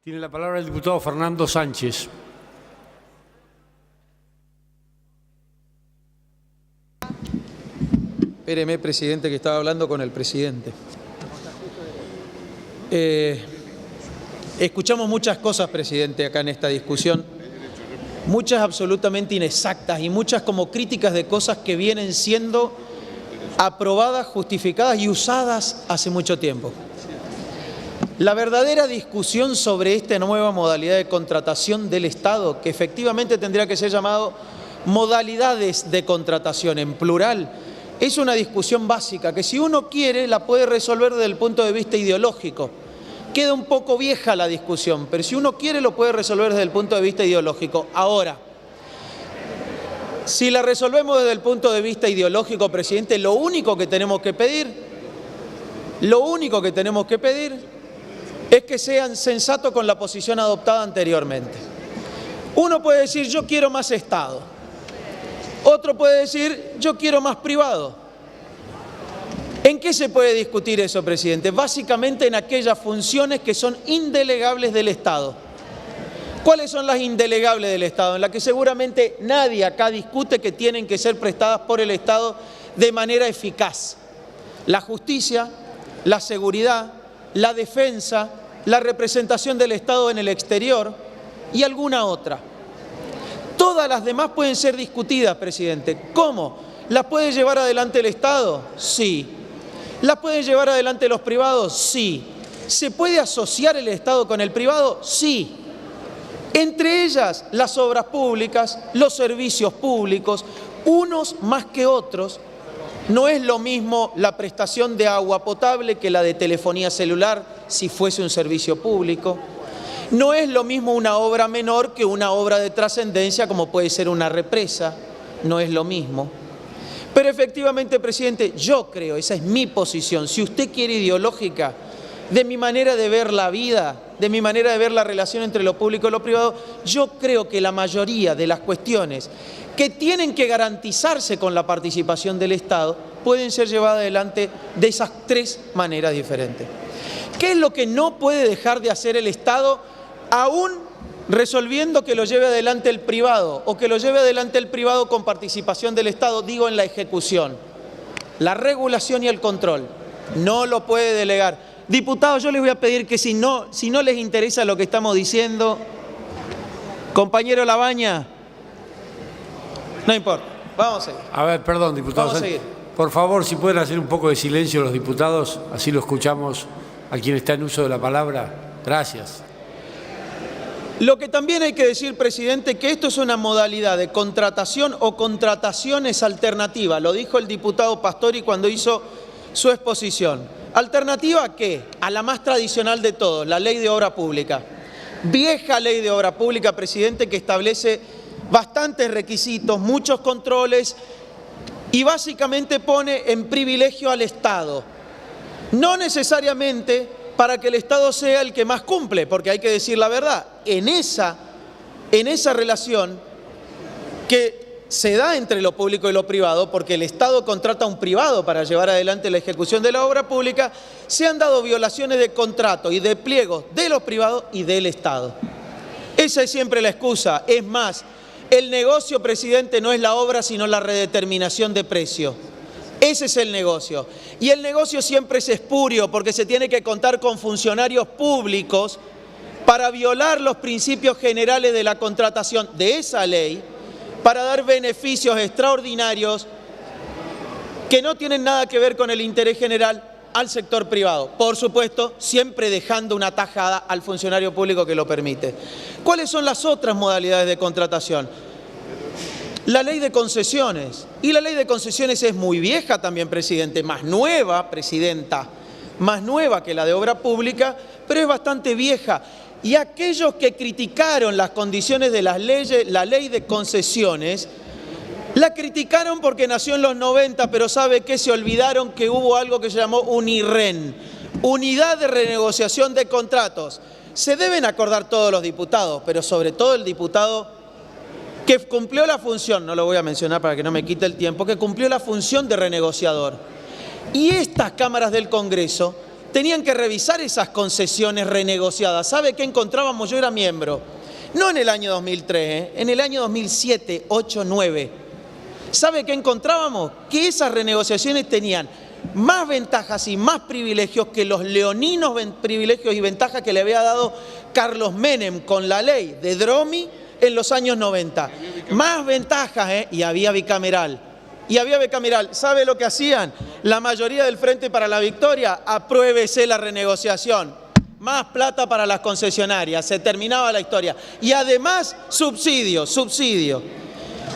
Tiene la palabra el diputado Fernando Sánchez. Espéreme, presidente, que estaba hablando con el presidente. Escuchamos muchas cosas, presidente, acá en esta discusión. Muchas absolutamente inexactas y muchas como críticas de cosas que vienen siendo aprobadas, justificadas y usadas hace mucho tiempo. La verdadera discusión sobre esta nueva modalidad de contratación del Estado, que efectivamente tendría que ser llamado modalidades de contratación en plural, es una discusión básica que si uno quiere la puede resolver desde el punto de vista ideológico. Queda un poco vieja la discusión, pero si uno quiere lo puede resolver desde el punto de vista ideológico. Ahora, si la resolvemos desde el punto de vista ideológico, presidente, lo único que tenemos que pedir es que sean sensatos con la posición adoptada anteriormente. Uno puede decir, yo quiero más Estado. Otro puede decir, yo quiero más privado. ¿En qué se puede discutir eso, presidente? Básicamente en aquellas funciones que son indelegables del Estado. ¿Cuáles son las indelegables del Estado? En las que seguramente nadie acá discute que tienen que ser prestadas por el Estado de manera eficaz. La justicia, la seguridad, la defensa, la representación del Estado en el exterior y alguna otra. Todas las demás pueden ser discutidas, presidente. ¿Cómo? ¿Las puede llevar adelante el Estado? Sí. ¿Las pueden llevar adelante los privados? Sí. ¿Se puede asociar el Estado con el privado? Sí. Entre ellas, las obras públicas, los servicios públicos, unos más que otros. No es lo mismo la prestación de agua potable que la de telefonía celular si fuese un servicio público. No es lo mismo una obra menor que una obra de trascendencia como puede ser una represa. No es lo mismo. Pero efectivamente, presidente, yo creo, esa es mi posición, si usted quiere ideológica, de mi manera de ver la vida, de mi manera de ver la relación entre lo público y lo privado, yo creo que la mayoría de las cuestiones que tienen que garantizarse con la participación del Estado pueden ser llevadas adelante de esas tres maneras diferentes. ¿Qué es lo que no puede dejar de hacer el Estado, aún resolviendo que lo lleve adelante el privado o que lo lleve adelante el privado con participación del Estado? Digo, en la ejecución, la regulación y el control. No lo puede delegar. Diputados, yo les voy a pedir que si no les interesa lo que estamos diciendo, compañero Labaña, no importa, vamos a seguir. A ver, perdón, diputado. Vamos a seguir. Por favor, si pueden hacer un poco de silencio los diputados, así lo escuchamos a quien está en uso de la palabra. Gracias. Lo que también hay que decir, presidente, que esto es una modalidad de contratación o contrataciones alternativas. Lo dijo el diputado Pastori cuando hizo su exposición. ¿Alternativa a qué? A la más tradicional de todos, la ley de obra pública. Vieja ley de obra pública, presidente, que establece bastantes requisitos, muchos controles y básicamente pone en privilegio al Estado. No necesariamente para que el Estado sea el que más cumple, porque hay que decir la verdad, en esa relación que se da entre lo público y lo privado, porque el Estado contrata a un privado para llevar adelante la ejecución de la obra pública, se han dado violaciones de contrato y de pliegos de los privados y del Estado. Esa es siempre la excusa. Es más, el negocio, presidente, no es la obra, sino la redeterminación de precio. Ese es el negocio. Y el negocio siempre es espurio, porque se tiene que contar con funcionarios públicos para violar los principios generales de la contratación de esa ley, para dar beneficios extraordinarios que no tienen nada que ver con el interés general al sector privado. Por supuesto, siempre dejando una tajada al funcionario público que lo permite. ¿Cuáles son las otras modalidades de contratación? La ley de concesiones. Y la ley de concesiones es muy vieja también, presidente, más nueva, presidenta, más nueva que la de obra pública, pero es bastante vieja. Y aquellos que criticaron las condiciones de las leyes, la ley de concesiones, la criticaron porque nació en los 90, pero ¿sabe qué? Se olvidaron que hubo algo que se llamó UNIREN, Unidad de Renegociación de Contratos. Se deben acordar todos los diputados, pero sobre todo el diputado que cumplió la función, no lo voy a mencionar para que no me quite el tiempo, que cumplió la función de renegociador. Y estas cámaras del Congreso tenían que revisar esas concesiones renegociadas. ¿Sabe qué encontrábamos? Yo era miembro. No en el año 2003, en el año 2007, 8, 9. ¿Sabe qué encontrábamos? Que esas renegociaciones tenían más ventajas y más privilegios que los leoninos privilegios y ventajas que le había dado Carlos Menem con la ley de Dromi en los años 90. Más ventajas, y había bicameral. ¿Sabe lo que hacían? La mayoría del Frente para la Victoria, apruébese la renegociación. Más plata para las concesionarias, se terminaba la historia. Y además, subsidio.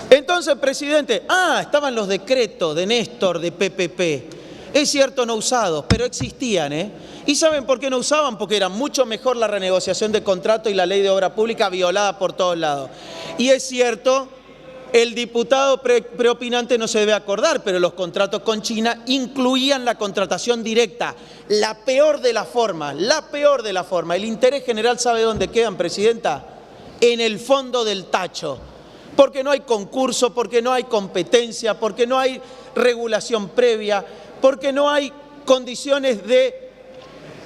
Entonces, presidente, estaban los decretos de Néstor, de PPP. Es cierto, no usados, pero existían, ¿Y saben por qué no usaban? Porque era mucho mejor la renegociación de contrato y la ley de obra pública violada por todos lados. Y es cierto, el diputado preopinante no se debe acordar, pero los contratos con China incluían la contratación directa, la peor de las formas. El interés general, ¿sabe dónde quedan, presidenta? En el fondo del tacho. Porque no hay concurso, porque no hay competencia, porque no hay regulación previa, porque no hay condiciones de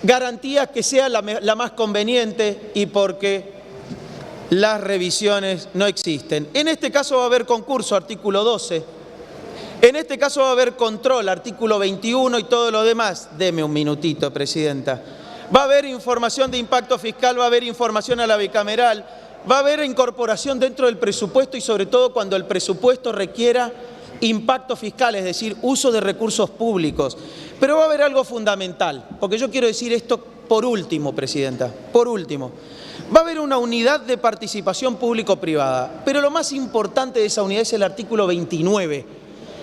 garantías que sea la más conveniente y porque las revisiones no existen. En este caso va a haber concurso, artículo 12. En este caso va a haber control, artículo 21 y todo lo demás. Deme un minutito, presidenta. Va a haber información de impacto fiscal, va a haber información a la bicameral, va a haber incorporación dentro del presupuesto y sobre todo cuando el presupuesto requiera impacto fiscal, es decir, uso de recursos públicos. Pero va a haber algo fundamental, porque yo quiero decir esto por último, presidenta, por último. Va a haber una unidad de participación público-privada, pero lo más importante de esa unidad es el artículo 29.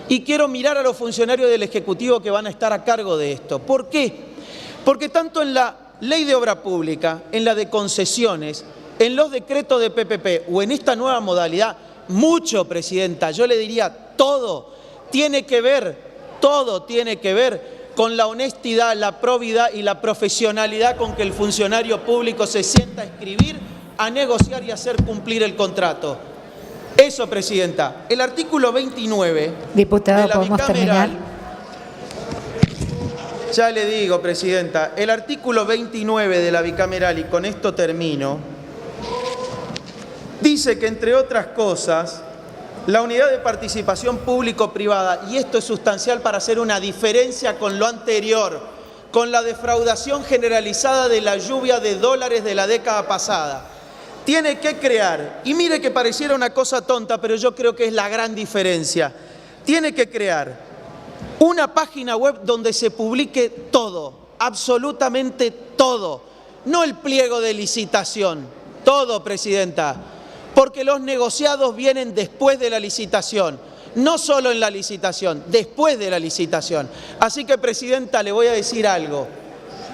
Y quiero mirar a los funcionarios del Ejecutivo que van a estar a cargo de esto. ¿Por qué? Porque tanto en la ley de obra pública, en la de concesiones, en los decretos de PPP o en esta nueva modalidad, mucho, presidenta, yo le diría todo tiene que ver con la honestidad, la probidad y la profesionalidad con que el funcionario público se sienta a escribir, a negociar y a hacer cumplir el contrato. Eso, presidenta. El artículo 29 Diputado, de la ¿podemos bicameral, terminar? Ya le digo, presidenta, el artículo 29 de la bicameral, y con esto termino, dice que, entre otras cosas, la unidad de participación público-privada, y esto es sustancial para hacer una diferencia con lo anterior, con la defraudación generalizada de la lluvia de dólares de la década pasada, tiene que crear, y mire que pareciera una cosa tonta, pero yo creo que es la gran diferencia, tiene que crear una página web donde se publique todo, absolutamente todo, no el pliego de licitación, todo, presidenta. Porque los negociados vienen después de la licitación, no solo en la licitación, después de la licitación. Así que, presidenta, le voy a decir algo.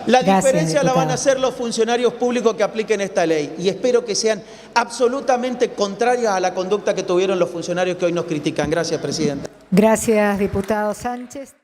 La diferencia la van a hacer los funcionarios públicos que apliquen esta ley y espero que sean absolutamente contrarias a la conducta que tuvieron los funcionarios que hoy nos critican. Gracias, presidenta. Gracias, diputado Sánchez.